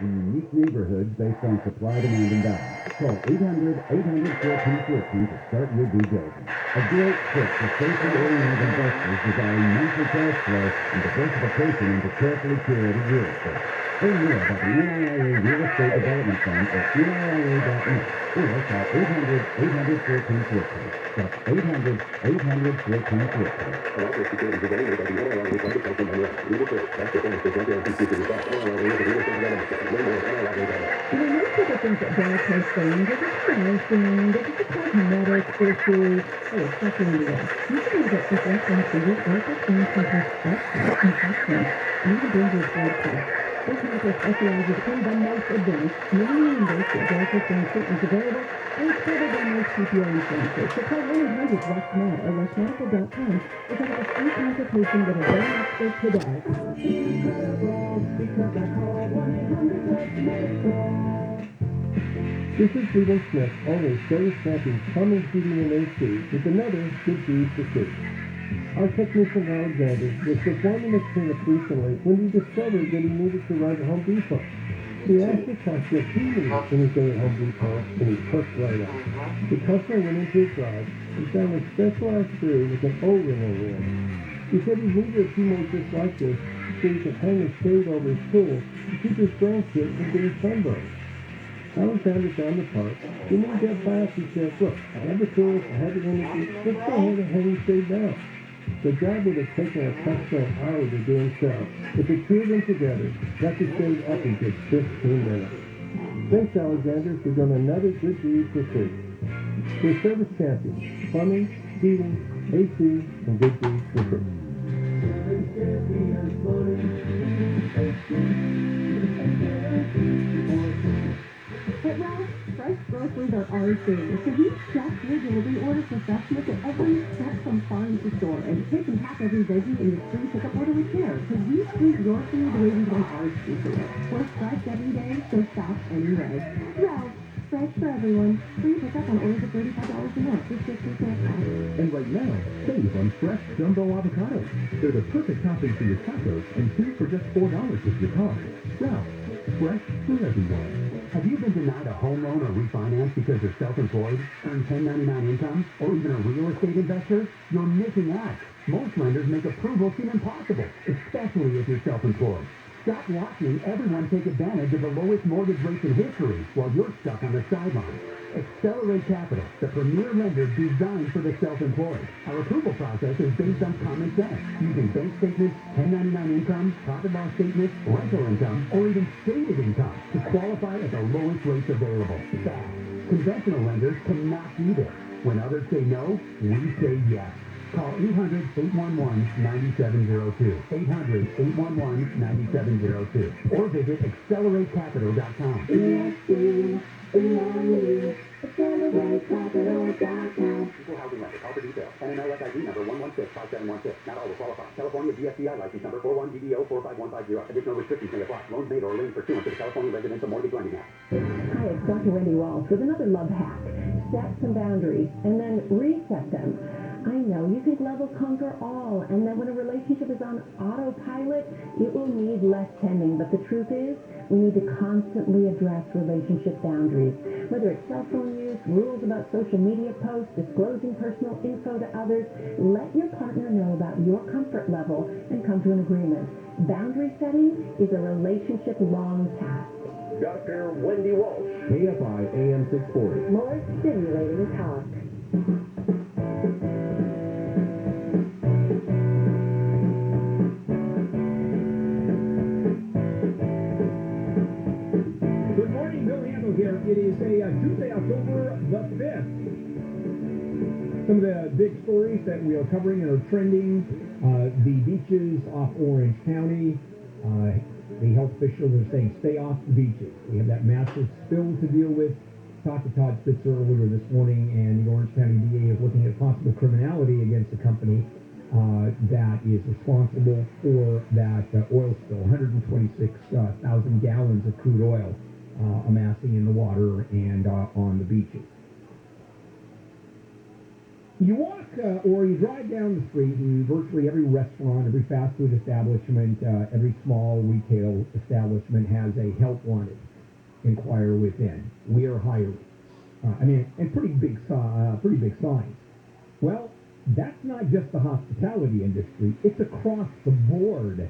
in unique neighborhoods based on supply, demand, and balance. Call 800-800-1414 to start your due diligence. A great fit for safety-oriented investors desiring monthly cash flow and diversification into carefully curated real estate. Learn more about the NIIA Real Estate Development Fund at NIIA.net or call 800-800-1414. That's 800-800-1414. Most of the things that drive cars strange are just pricing, they're just a cosmetic issue. Oh, especially in the West. You can use it for less than 3 or percent compared to investment. And the dangerous blood test. This medical specializes in the most advanced, non-reimbursed medical claim treatments available and it's covered by most PPO insurances. So call 1-800-WESTMED or westmedical.com to set up a free consultation with a veteran expert today. This is Stephen Smith, owner of Service Champions Plumbing, Heating, and AC, with another good deed for free. Our technician Alexander was performing a cleanup recently when he discovered that he needed to run to Home Depot. He asked the customer if he needed anything at Home Depot, and he hooked right up. The customer went into his garage and found a specialized screw with an O-ring on the end. He said he needed a few more just like this so he could hang a shade over his pool to keep his grandkids from getting sunburned. Alexander found the part. When he got back, he said, look, I have the tools, I have the energy, let's go ahead and hang the shade down. The job would have taken a customer an hour to do himself, but the two of them together got the shade up in just 15 minutes. Thanks, Alexander, for doing another good deed for free. We're Service Champions, plumbing, heating, AC, and good deeds for free. At Ralph's, fresh groceries are our thing, so we check your delivery order for freshness at every step from farm to store, and pick and pack every veggie in your free pickup order with care, because we treat your food the way we want ours to be. We're fresh every day, so stop anyway. Ralph's, fresh for everyone. Free pickup on orders of $35 or more. Restrictions may apply. And right now, save on fresh jumbo avocados. They're the perfect topping for your tacos, and 2 for just $4 with your car. Ralph, fresh for everyone. Have you been denied a home loan or refinance because you're self-employed, earn 1099 income, or even a real estate investor? You're missing out. Most lenders make approval seem impossible, especially if you're self-employed. Stop watching everyone take advantage of the lowest mortgage rates in history while you're stuck on the sidelines. Accelerate Capital, the premier lender designed for the self-employed. Our approval process is based on common sense, using bank statements, 1099 income, profit loss statements, rental income, or even stated income to qualify at the lowest rates available. Fast. Conventional lenders cannot do this. When others say no, we say yes. Call 800-811-9702, 800-811-9702, or visit acceleratecapital.com. AccelerateCapital.com. Equal housing lender. Call for details. NMLS ID number 1165716. Not all will qualify. California DSCI license number 41DDO45150. Additional restrictions may apply. Loans made or arranged pursuant to the California Residential Mortgage Lending Act. Hi, it's Dr. Wendy Walsh with another love hack. Set some boundaries and then reset them. I know you think love will conquer all, and that when a relationship is on autopilot, it will need less tending. But the truth is, we need to constantly address relationship boundaries. Whether it's cell phone use, rules about social media posts, disclosing personal info to others, let your partner know about your comfort level and come to an agreement. Boundary setting is a relationship-long task. Dr. Wendy Walsh. KFI AM 640. More stimulating talk. Good morning, Bill Handel here. It is a Tuesday, October the 5th. Some of the big stories that we are covering and are trending, the beaches off Orange County. The health officials are saying stay off the beaches. We have that massive spill to deal with. Talked to Todd Spitzer earlier this morning, and the Orange County DA is looking at possible criminality against the company that is responsible for that oil spill, 126,000 gallons of crude oil amassing in the water and on the beaches. You walk or you drive down the street, and virtually every restaurant, every fast food establishment, every small retail establishment has a help wanted. Inquire within. We are hiring. And pretty big signs. Well, that's not just the hospitality industry. It's across the board,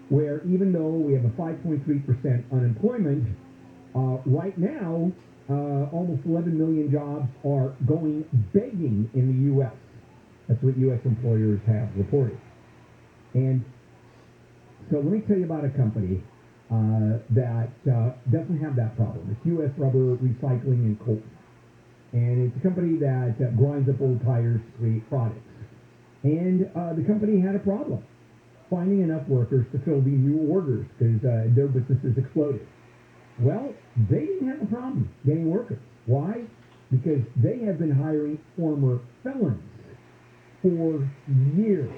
where even though we have a 5.3% unemployment, right now, almost 11 million jobs are going begging in the U.S. That's what U.S. employers have reported. And so let me tell you about a company that doesn't have that problem. It's U.S. Rubber Recycling and Coal. And it's a company that grinds up old tires to create products. And the company had a problem finding enough workers to fill the new orders because their business has exploded. Well, they didn't have a problem getting workers. Why? Because they have been hiring former felons for years.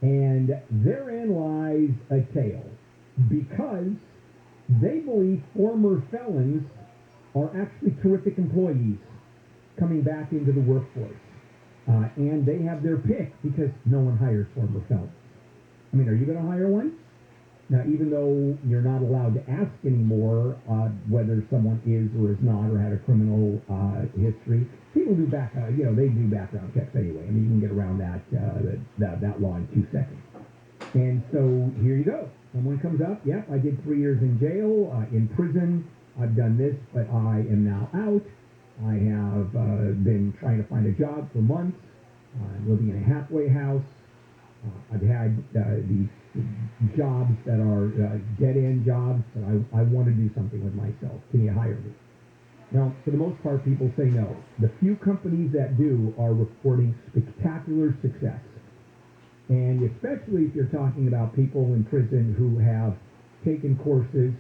And therein lies a tale. Because they believe former felons are actually terrific employees coming back into the workforce. And they have their pick because no one hires former felons. I mean, are you going to hire one? Now, even though you're not allowed to ask anymore whether someone is or is not or had a criminal history, people do they do background checks anyway. I mean, you can get around that law in 2 seconds. And so here you go. Someone comes up, yep, I did 3 years in jail, in prison, I've done this, but I am now out. I have been trying to find a job for months. I'm living in a halfway house. I've had these jobs that are dead-end jobs, but I want to do something with myself. Can you hire me? Now, for the most part, people say no. The few companies that do are reporting spectacular success. And especially if you're talking about people in prison who have taken courses,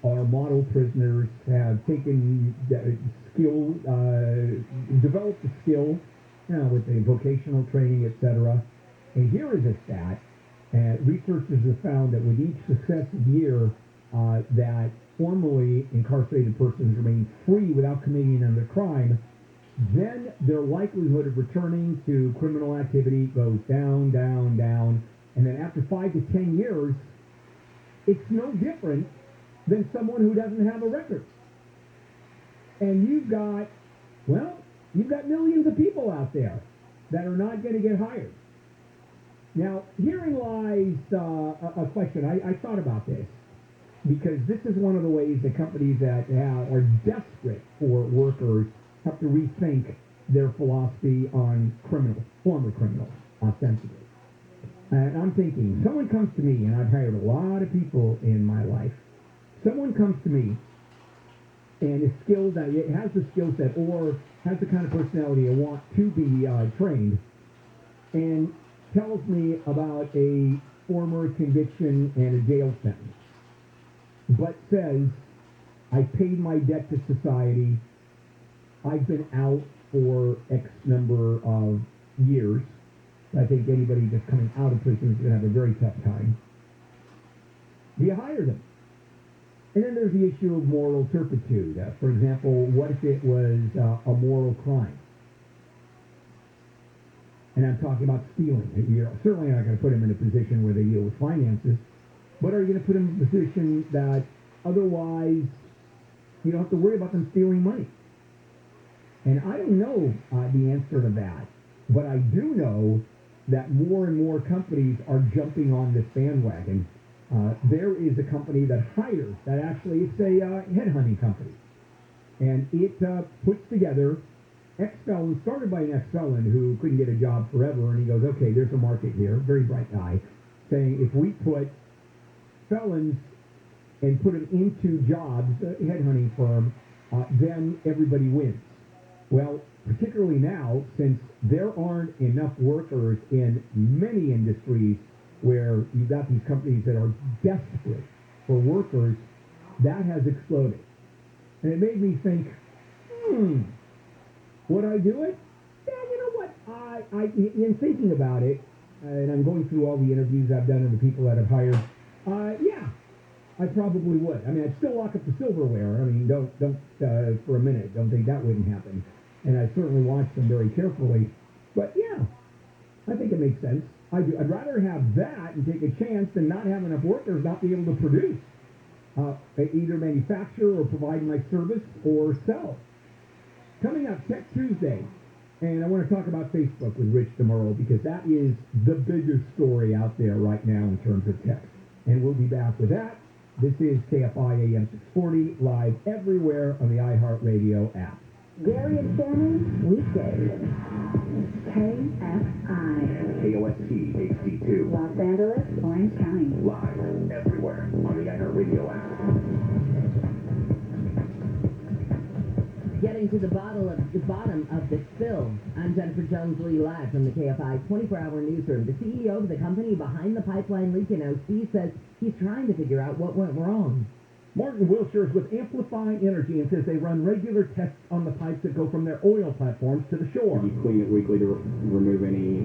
are model prisoners, have taken developed a skill, with the vocational training, etc. And here is a stat. Researchers have found that with each successive year that formerly incarcerated persons remain free without committing another crime, then their likelihood of returning to criminal activity goes down, down, down. And then after 5 to 10 years, it's no different than someone who doesn't have a record. And you've got millions of people out there that are not going to get hired. Now, herein lies a question. I thought about this because this is one of the ways that companies that are desperate for workers have to rethink their philosophy on former criminals, ostensibly. And I'm thinking, someone comes to me, and I've hired a lot of people in my life. Someone comes to me and is skilled, it has the skill set or has the kind of personality I want to be trained, and tells me about a former conviction and a jail sentence, but says, I paid my debt to society, I've been out for X number of years. I think anybody just coming out of prison is going to have a very tough time. Do you hire them? And then there's the issue of moral turpitude. For example, what if it was a moral crime? And I'm talking about stealing. You're certainly not going to put them in a position where they deal with finances, but are you going to put them in a position that otherwise you don't have to worry about them stealing money? And I don't know the answer to that, but I do know that more and more companies are jumping on this bandwagon. There is a company that hires, that actually it's a headhunting company. And it puts together ex-felons, started by an ex-felon who couldn't get a job forever, and he goes, okay, there's a market here, very bright guy, saying if we put felons and put them into jobs, a headhunting firm, then everybody wins. Well, particularly now, since there aren't enough workers in many industries where you've got these companies that are desperate for workers, that has exploded. And it made me think, would I do it? Yeah, you know what? I in thinking about it, and I'm going through all the interviews I've done and the people that I've hired, yeah, I probably would. I mean, I'd still lock up the silverware. I mean, don't for a minute, don't think that wouldn't happen. and I certainly watch them very carefully. But yeah, I think it makes sense. I do. I'd rather have that and take a chance than not have enough workers not be able to produce. Either manufacture or provide my service or sell. Coming up, Tech Tuesday. And I want to talk about Facebook with Rich tomorrow because that is the biggest story out there right now in terms of tech. And we'll be back with that. This is KFI AM 640, live everywhere on the iHeartRadio app. Gary and Shannon, weekdays. KFI. KOST HD2. Los Angeles, Orange County. Live everywhere on the iHeartRadio app. Getting to the bottom of the spill. I'm Jennifer Jones-Lee, live from the KFI 24-hour newsroom. The CEO of the company behind the pipeline leak in OC says he's trying to figure out what went wrong. Martin Wilshire is with Amplify Energy and says they run regular tests on the pipes that go from their oil platforms to the shore. You clean it weekly to remove any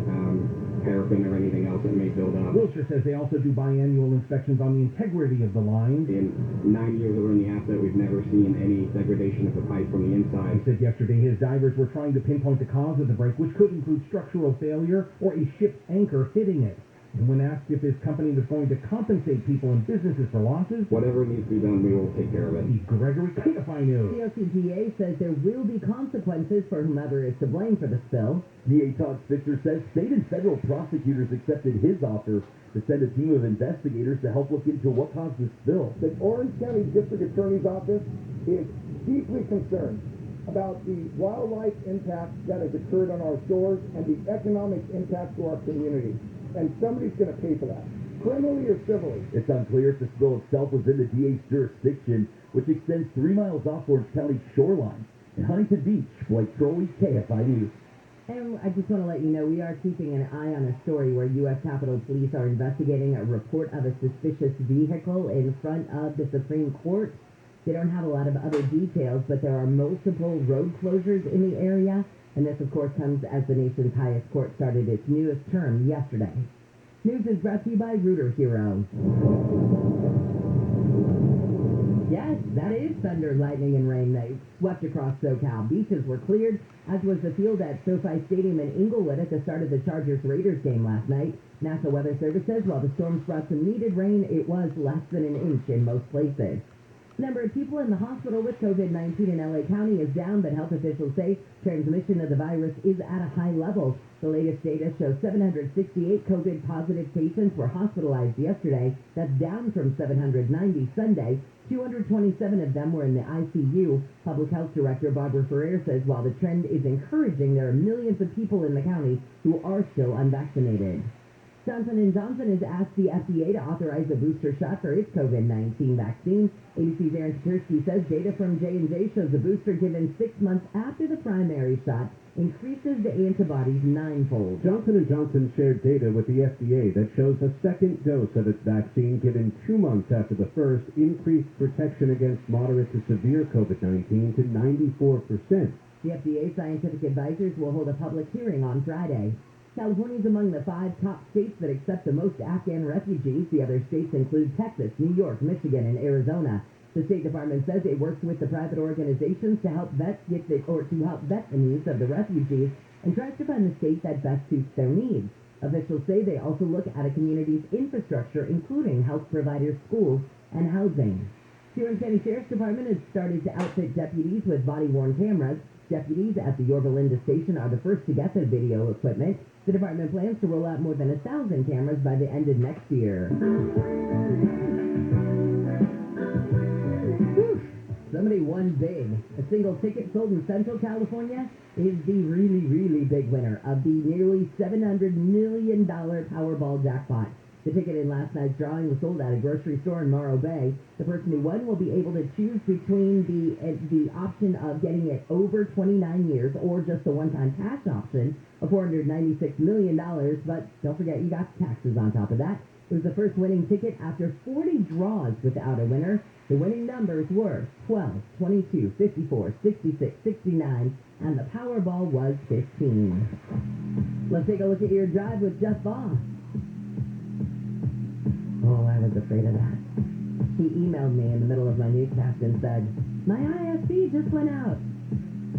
paraffin or anything else that may build up. Wilshire says they also do biannual inspections on the integrity of the lines. In 9 years of running the asset, we've never seen any degradation of the pipe from the inside. He said yesterday his divers were trying to pinpoint the cause of the break, which could include structural failure or a ship's anchor hitting it. And when asked if his company was going to compensate people and businesses for losses, whatever needs to be done, we will take care of it. Steve Gregory, KFI News. The OCGA says there will be consequences for whomever is to blame for the spill. DA Todd Spitzer says state and federal prosecutors accepted his offer to send a team of investigators to help look into what caused the spill. The Orange County District Attorney's Office is deeply concerned about the wildlife impact that has occurred on our shores and the economic impact to our community. And somebody's going to pay for that, criminally or civilly. It's unclear if the spill itself was in the DA's jurisdiction, which extends 3 miles off Orange County's shoreline. In Huntington Beach, Blake Crowley, KFI News. And I just want to let you know we are keeping an eye on a story where U.S. Capitol Police are investigating a report of a suspicious vehicle in front of the Supreme Court. They don't have a lot of other details, but there are multiple road closures in the area. And this, of course, comes as the nation's highest court started its newest term yesterday. News is brought to you by Rooter Hero. Yes, that is thunder, lightning, and rain that swept across SoCal. Beaches were cleared, as was the field at SoFi Stadium in Inglewood at the start of the Chargers-Raiders game last night. National Weather Service says while the storms brought some needed rain, it was less than an inch in most places. The number of people in the hospital with COVID-19 in LA County is down, but health officials say transmission of the virus is at a high level. The latest data shows 768 COVID-positive patients were hospitalized yesterday. That's down from 790 Sunday. 227 of them were in the ICU. Public Health Director Barbara Ferrer says while the trend is encouraging, there are millions of people in the county who are still unvaccinated. Johnson & Johnson has asked the FDA to authorize a booster shot for its COVID-19 vaccine. ABC's Aaron Satursky says data from J&J shows the booster given 6 months after the primary shot increases the antibodies 9-fold. Johnson & Johnson shared data with the FDA that shows a second dose of its vaccine given 2 months after the first increased protection against moderate to severe COVID-19 to 94%. The FDA scientific advisors will hold a public hearing on Friday. California is among the 5 top states that accept the most Afghan refugees. The other states include Texas, New York, Michigan, and Arizona. The State Department says it works with the private organizations to help vet the needs of the refugees and tries to find the state that best suits their needs. Officials say they also look at a community's infrastructure, including health providers, schools, and housing. The Orange County Sheriff's Department has started to outfit deputies with body-worn cameras. Deputies at the Yorba Linda station are the first to get the video equipment. The department plans to roll out more than 1,000 cameras by the end of next year. Whew. Somebody won big. A single ticket sold in Central California is the really, really big winner of the nearly $700 million Powerball jackpot. The ticket in last night's drawing was sold at a grocery store in Morro Bay. The person who won will be able to choose between the option of getting it over 29 years or just the one-time cash option of $496 million. But don't forget, you got taxes on top of that. It was the first winning ticket after 40 draws without a winner. The winning numbers were 12, 22, 54, 66, 69, and the Powerball was 15. Let's take a look at your drive with Jeff Boss. Oh, I was afraid of that. He emailed me in the middle of my newscast and said, my ISP just went out.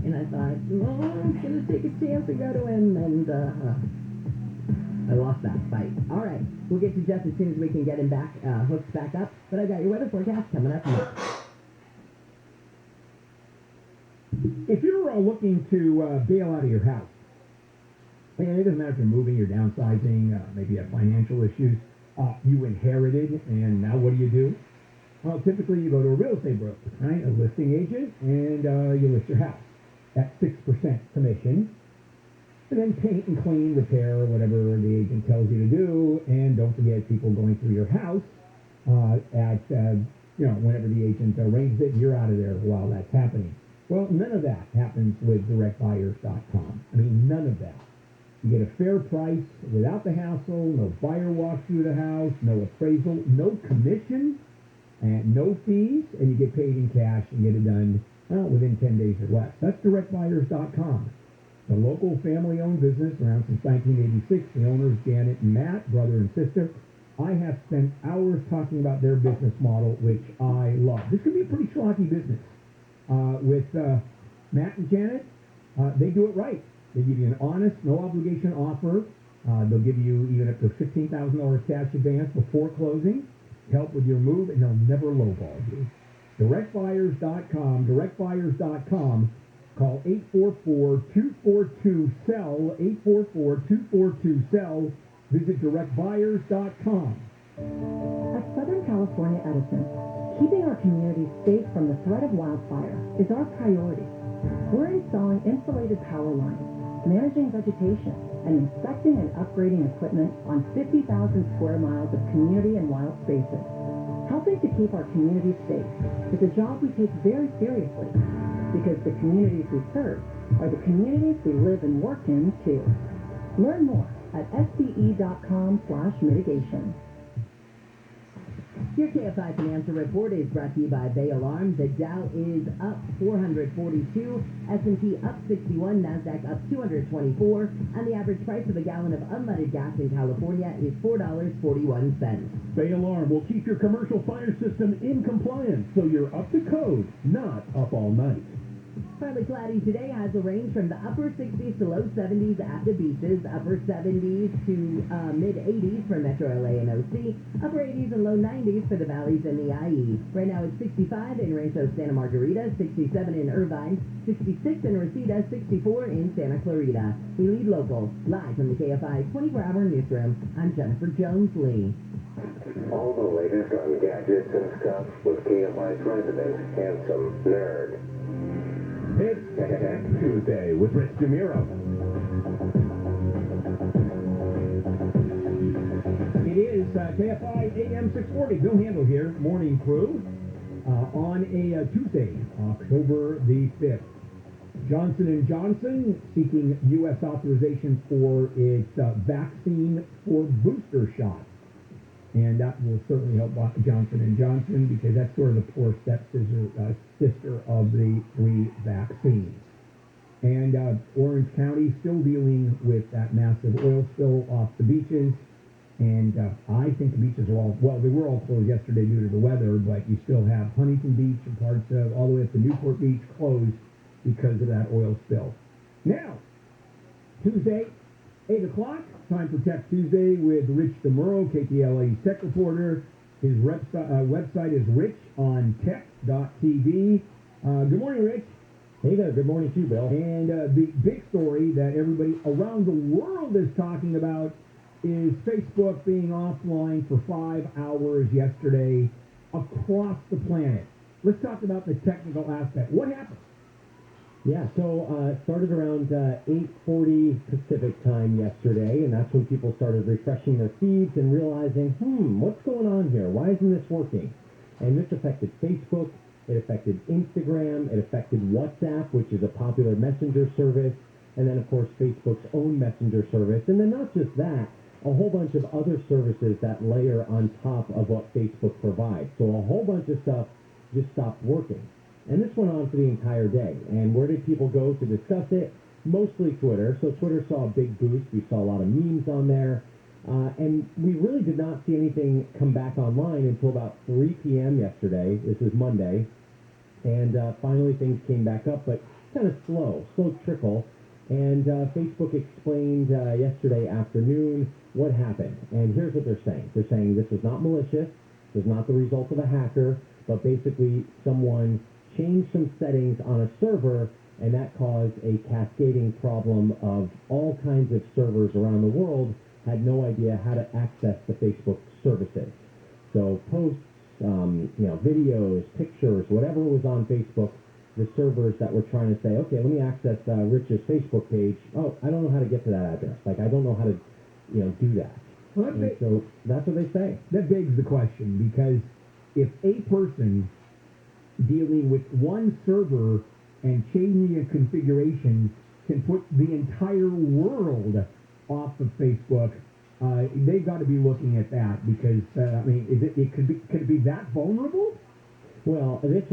And I thought, oh, I'm going to take a chance and go to him. And I lost that fight. All right, we'll get to Jeff as soon as we can get him back, hooked back up. But I got your weather forecast coming up next. If you're looking to bail out of your house, and it doesn't matter if you're moving, you're downsizing, maybe you have financial issues, you inherited, and now what do? Well, typically you go to a real estate broker, right? A listing agent, and you list your house at 6% commission, and then paint and clean, repair, whatever the agent tells you to do, and don't forget people going through your house whenever the agent arranges it, you're out of there while that's happening. Well, none of that happens with directbuyers.com. I mean, none of that. You get a fair price without the hassle, no buyer walks through the house, no appraisal, no commission, and no fees, and you get paid in cash and get it done within 10 days or less. That's directbuyers.com. The local family-owned business around since 1986. The owners, Janet and Matt, brother and sister. I have spent hours talking about their business model, which I love. This could be a pretty schlocky business. With Matt and Janet, they do it right. They give you an honest, no-obligation offer. They'll give you even up to $15,000 cash advance before closing, help with your move, and they'll never lowball you. DirectBuyers.com, DirectBuyers.com. Call 844-242-SELL, 844-242-SELL. Visit DirectBuyers.com. At Southern California Edison, keeping our communities safe from the threat of wildfire is our priority. We're installing insulated power lines, managing vegetation, and inspecting and upgrading equipment on 50,000 square miles of community and wild spaces. Helping to keep our communities safe is a job we take very seriously, because the communities we serve are the communities we live and work in, too. Learn more at SCE.com/mitigation. Your KFI Financial Report is brought to you by Bay Alarm. The Dow is up 442, S&P up 61, NASDAQ up 224, and the average price of a gallon of unleaded gas in California is $4.41. Bay Alarm will keep your commercial fire system in compliance so you're up to code, not up all night. Partly cloudy today, has a range from the upper 60s to low 70s at the beaches, upper 70s to mid-80s for Metro LA and OC, upper 80s and low 90s for the valleys and the IE. Right now it's 65 in Rancho Santa Margarita, 67 in Irvine, 66 in Reseda, 64 in Santa Clarita. We lead local, live from the KFI 24-hour newsroom. I'm Jennifer Jones-Lee. All the latest on gadgets and stuff with KFI's resident handsome nerd. It's Tech Tuesday with Rich DeMiro. It is KFI AM 640. Bill Handel here, morning crew, on a Tuesday, October the 5th. Johnson & Johnson seeking U.S. authorization for its vaccine for booster shots. And that will certainly help Johnson & Johnson, because that's sort of the poor sister of the three vaccines. And Orange County still dealing with that massive oil spill off the beaches. And I think the beaches are they were all closed yesterday due to the weather, but you still have Huntington Beach and parts of all the way up to Newport Beach closed because of that oil spill. Now, Tuesday, 8 o'clock, time for Tech Tuesday with Rich DeMuro, KTLA's tech reporter. His website is richontech.tv. Good morning, Rich. Hey there, good morning to you, Bill. And the big story that everybody around the world is talking about is Facebook being offline for 5 hours yesterday across the planet. Let's talk about the technical aspect. What happened? Yeah, so it started around 8:40 Pacific time yesterday, and that's when people started refreshing their feeds and realizing, what's going on here? Why isn't this working? And this affected Facebook, it affected Instagram, it affected WhatsApp, which is a popular messenger service, and then, of course, Facebook's own messenger service. And then not just that, a whole bunch of other services that layer on top of what Facebook provides. So a whole bunch of stuff just stopped working. And this went on for the entire day. And where did people go to discuss it? Mostly Twitter. So Twitter saw a big boost. We saw a lot of memes on there. And we really did not see anything come back online until about 3 p.m. yesterday. This is Monday. And finally things came back up. But kind of slow trickle. And Facebook explained yesterday afternoon what happened. And here's what they're saying. They're saying this was not malicious, this was not the result of a hacker, but basically someone changed some settings on a server, and that caused a cascading problem of all kinds of servers around the world had no idea how to access the Facebook services. So posts, videos, pictures, whatever was on Facebook, the servers that were trying to say, okay, let me access Rich's Facebook page. Oh, I don't know how to get to that address. Like, I don't know how to, do that. Well, so that's what they say. That begs the question, because if a person dealing with one server and changing a configuration can put the entire world off of Facebook, they've got to be looking at that, because could it be that vulnerable? Well, this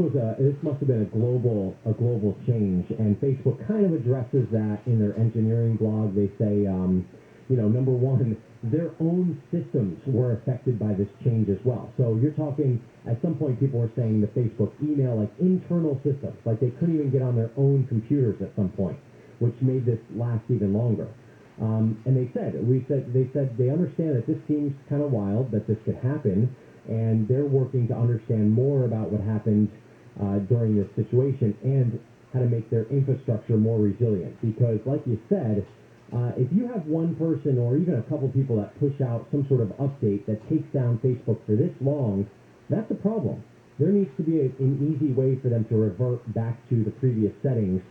must have been a global change, and Facebook kind of addresses that in their engineering blog. They say, number one, their own systems were affected by this change as well. So you're talking, at some point people were saying the Facebook email, like internal systems, like they couldn't even get on their own computers at some point, which made this last even longer. And they said they understand that this seems kind of wild, that this could happen, and they're working to understand more about what happened during this situation and how to make their infrastructure more resilient. Because, like you said, if you have one person or even a couple people that push out some sort of update that takes down Facebook for this long, that's a problem. There needs to be an easy way for them to revert back to the previous settings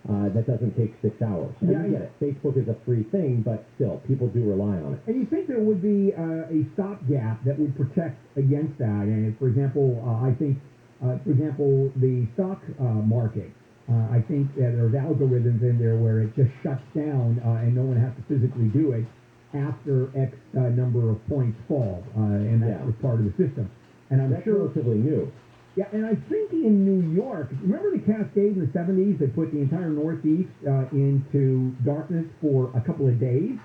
that doesn't take 6 hours. And I get it. Facebook is a free thing, but still, people do rely on it. And you think there would be a stopgap that would protect against that? And for example, I think, the stock market, I think that there's algorithms in there where it just shuts down and no one has to physically do it after X number of points fall, and that's part of the system. And I'm that's sure relatively new. Yeah, and I think in New York, remember the Cascade in the 70s that put the entire Northeast into darkness for a couple of days?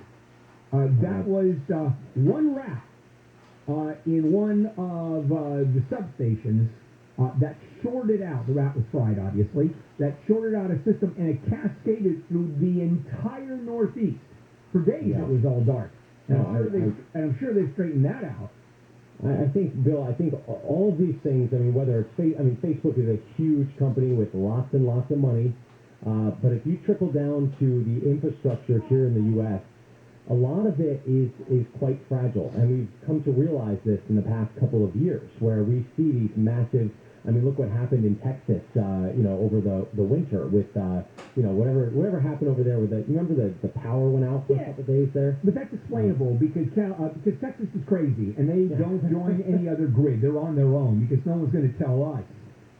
That was one rat in one of the substations that shorted out. The rat was fried, obviously. That shorted out a system, and it cascaded through the entire Northeast. For days, it was all dark. And I'm sure they've straightened that out. I think, Bill, all of these things, whether it's Facebook is a huge company with lots and lots of money, but if you trickle down to the infrastructure here in the U.S., a lot of it is quite fragile. And we've come to realize this in the past couple of years, where we see these massive, look what happened in Texas, over the winter with, whatever happened over there with remember the power went out for a couple of days there? But that's explainable because Texas is crazy and they don't join any other grid. They're on their own because no one's going to tell us.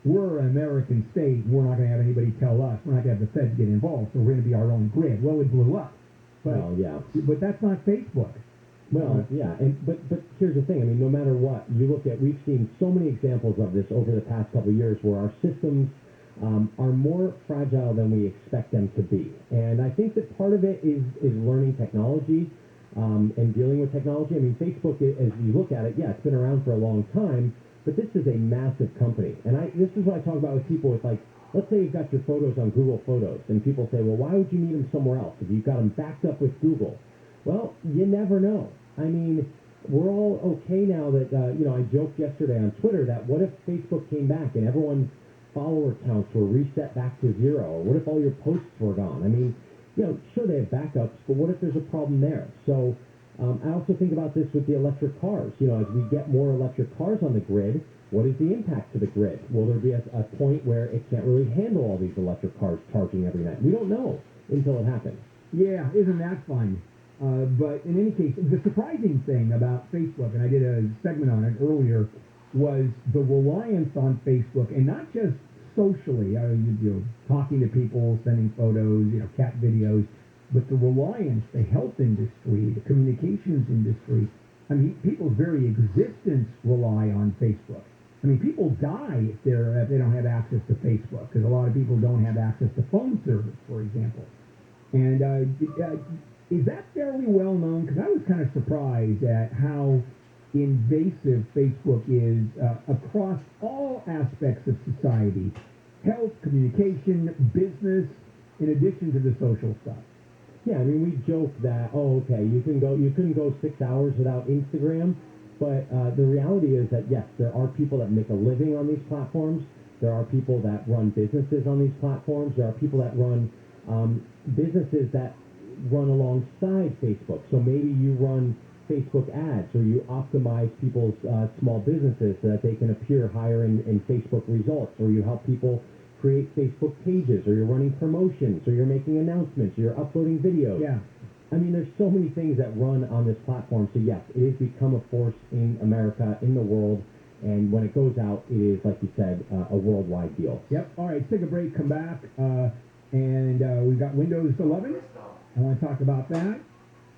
We're an American state. We're not going to have anybody tell us. We're not going to have the feds get involved. So we're going to be our own grid. Well, it blew up. But that's not Facebook. Well, yeah, but here's the thing. No matter what you look at, we've seen so many examples of this over the past couple of years where our systems are more fragile than we expect them to be. And I think that part of it is learning technology and dealing with technology. Facebook, as you look at it, it's been around for a long time, but this is a massive company. And this is what I talk about with people with, let's say you've got your photos on Google Photos, and people say, well, why would you need them somewhere else if you've got them backed up with Google? Well, you never know. We're all okay now that, I joked yesterday on Twitter that what if Facebook came back and everyone's follower counts were reset back to 0? Or what if all your posts were gone? Sure, they have backups, but what if there's a problem there? So I also think about this with the electric cars. As we get more electric cars on the grid, what is the impact to the grid? Will there be a point where it can't really handle all these electric cars charging every night? We don't know until it happens. Yeah, isn't that fun? But in any case, the surprising thing about Facebook, and I did a segment on it earlier, was the reliance on Facebook, and not just socially, talking to people, sending photos, cat videos, but the reliance, the health industry, the communications industry. People's very existence rely on Facebook. People die if they don't have access to Facebook, because a lot of people don't have access to phone service, for example. And is that fairly well known? Because I was kind of surprised at how invasive Facebook is across all aspects of society. health, communication, business, in addition to the social stuff. Yeah, I mean, we joke that, oh, okay, you couldn't go 6 hours without Instagram, but the reality is that, yes, there are people that make a living on these platforms. There are people that run businesses on these platforms. There are people that run businesses that run alongside Facebook. So maybe you run Facebook ads, or you optimize people's small businesses so that they can appear higher in Facebook results, or you help people create Facebook pages, or you're running promotions, or you're making announcements, or you're uploading videos. Yeah. I mean, there's so many things that run on this platform. So yes, it has become a force in America, in the world, and when it goes out, it is, like you said, a worldwide deal. Yep. All right, let's take a break, come back, and we've got Windows 11. I want to talk about that.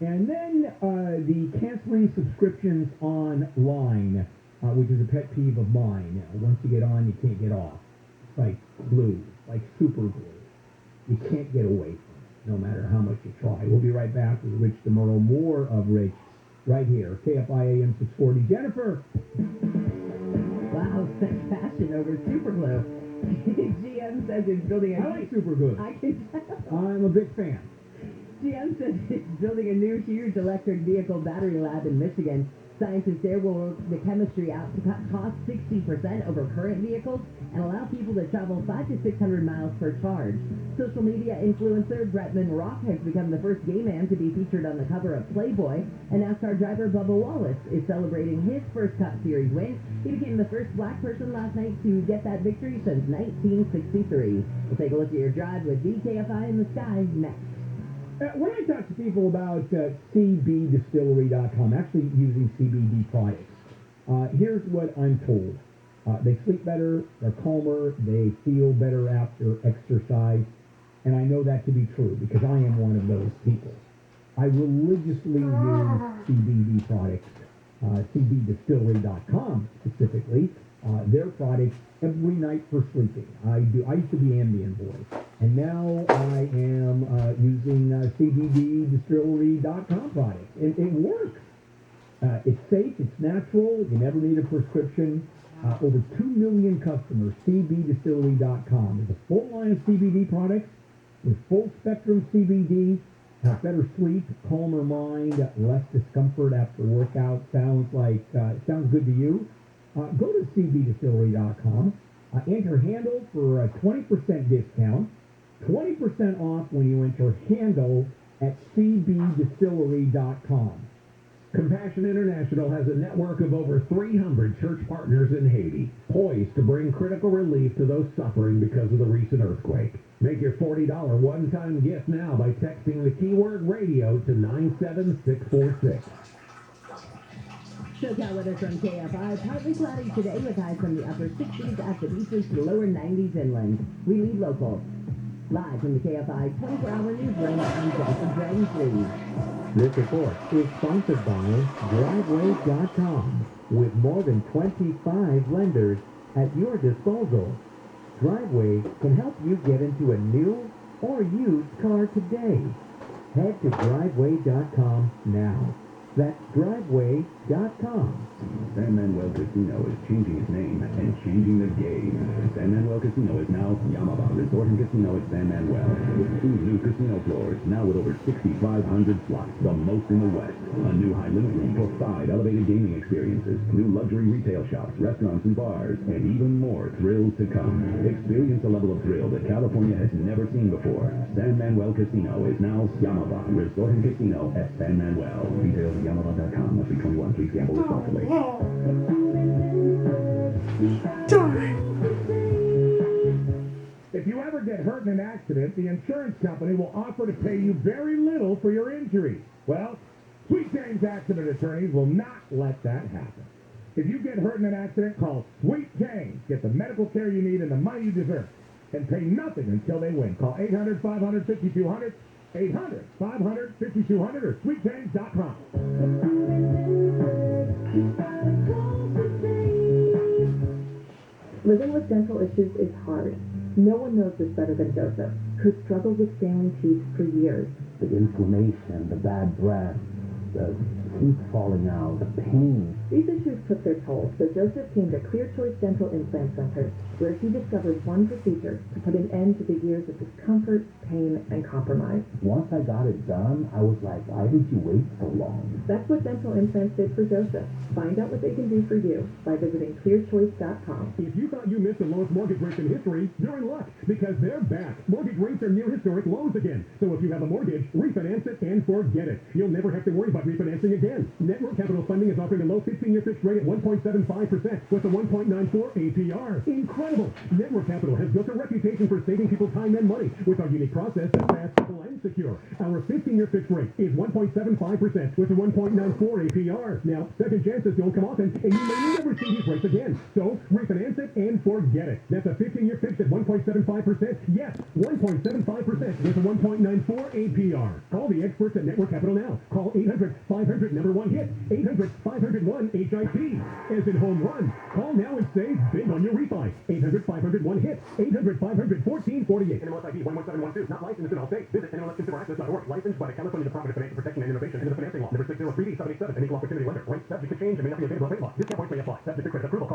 And then the canceling subscriptions online, which is a pet peeve of mine. Once you get on, you can't get off. It's like glue, like super glue. You can't get away from it, no matter how much you try. We'll be right back with Rich DeMuro. More of Rich right here. KFI AM 640. Jennifer. Wow, such passion over super glue. GM says it's building a... I like super glue. I can tell. I'm a big fan. GM says it's building a new huge electric vehicle battery lab in Michigan. Scientists there will work the chemistry out to cut costs 60% over current vehicles and allow people to travel 500 to 600 miles per charge. Social media influencer Bretman Rock has become the first gay man to be featured on the cover of Playboy, and NASCAR driver Bubba Wallace is celebrating his first Cup Series win. He became the first black person last night to get that victory since 1963. We'll take a look at your drive with DKFI in the Sky next. When I talk to people about cbdistillery.com, actually using CBD products, here's what I'm told. They sleep better, they're calmer, they feel better after exercise, and I know that to be true because I am one of those people. I religiously use CBD products, cbdistillery.com specifically, their products every night for sleeping. I used to be Ambien boy, and now I am using cbdistillery.com products, and it works. It's safe, it's natural, you never need a prescription. Over 2 million customers, cbdistillery.com. There's a full line of CBD products with full spectrum CBD, have better sleep, calmer mind, less discomfort after workout. Sounds good to you. Go to cbdistillery.com, enter handle for a 20% discount, 20% off when you enter handle at cbdistillery.com. Compassion International has a network of over 300 church partners in Haiti, poised to bring critical relief to those suffering because of the recent earthquake. Make your $40 one-time gift now by texting the keyword radio to 97646. SoCal weather from KFI. Partly cloudy today with highs from the upper 60s at the beaches to lower 90s inland. We lead local. Live from the KFI 24-hour newsroom, I'm Jennifer Dragon. This report is sponsored by Driveway.com, with more than 25 lenders at your disposal. Driveway can help you get into a new or used car today. Head to Driveway.com now. That's Driveway.com. San Manuel Casino is changing its name and changing the game. San Manuel Casino is now Yamaba Resort and Casino at San Manuel, with 2 new casino floors, now with over 6,500 slots, the most in the West. A new high-limit room for 5 elevated gaming experiences, new luxury retail shops, restaurants and bars, and even more thrills to come. Experience a level of thrill that California has never seen before. San Manuel Casino is now Yamaba Resort and Casino at San Manuel. Details at Yamaba.com. Must be 21. Please gamble responsibly. If you ever get hurt in an accident, the insurance company will offer to pay you very little for your injury. Well, Sweet James Accident Attorneys will not let that happen. If you get hurt in an accident, call Sweet James. Get the medical care you need and the money you deserve. And pay nothing until they win. Call 800-500-5200, 800-500-5200, or sweetjames.com. Living with dental issues is hard. No one knows this better than Joseph, who struggled with failing teeth for years. The inflammation, the bad breath, the teeth falling out, the pain. These issues took their toll, so Joseph came to Clear Choice Dental Implant Center, where he discovered one procedure to put an end to the years of discomfort, pain, and compromise. Once I got it done, I was like, why did you wait so long? That's what dental implants did for Joseph. Find out what they can do for you by visiting clearchoice.com. If you thought you missed the lowest mortgage rates in history, you're in luck, because they're back. Mortgage rates are near historic lows again. So if you have a mortgage, refinance it and forget it. You'll never have to worry about refinancing again. Network Capital Funding is offering a low 15-year fixed rate at 1.75% with a 1.94 APR. Incredible! Network Capital has built a reputation for saving people time and money with our unique process that's fast, simple, and secure. Our 15-year fixed rate is 1.75% with a 1.94 APR. Now, second chances don't come often, and you may never see these rates again. So, refinance it and forget it. That's a 15-year fixed at 1.75%. Yes, 1.75% with a 1.94 APR. Call the experts at Network Capital now. Call 800-500-1-HIT. 800-500-1-HIT. As in home run. Call now and save big on your refi. 800-500-1-HIT. 800-500-1448. NMLS ID 11712. Not licensed in all states. Visit NMLSconsumeraccess.org. Licensed by the California Department of Financial Protection and Innovation under the Financing Law. Number 603D787. An equal opportunity lender. Rates subject to change and may not be available at rate law. Discount points may apply. Subject to credit approval.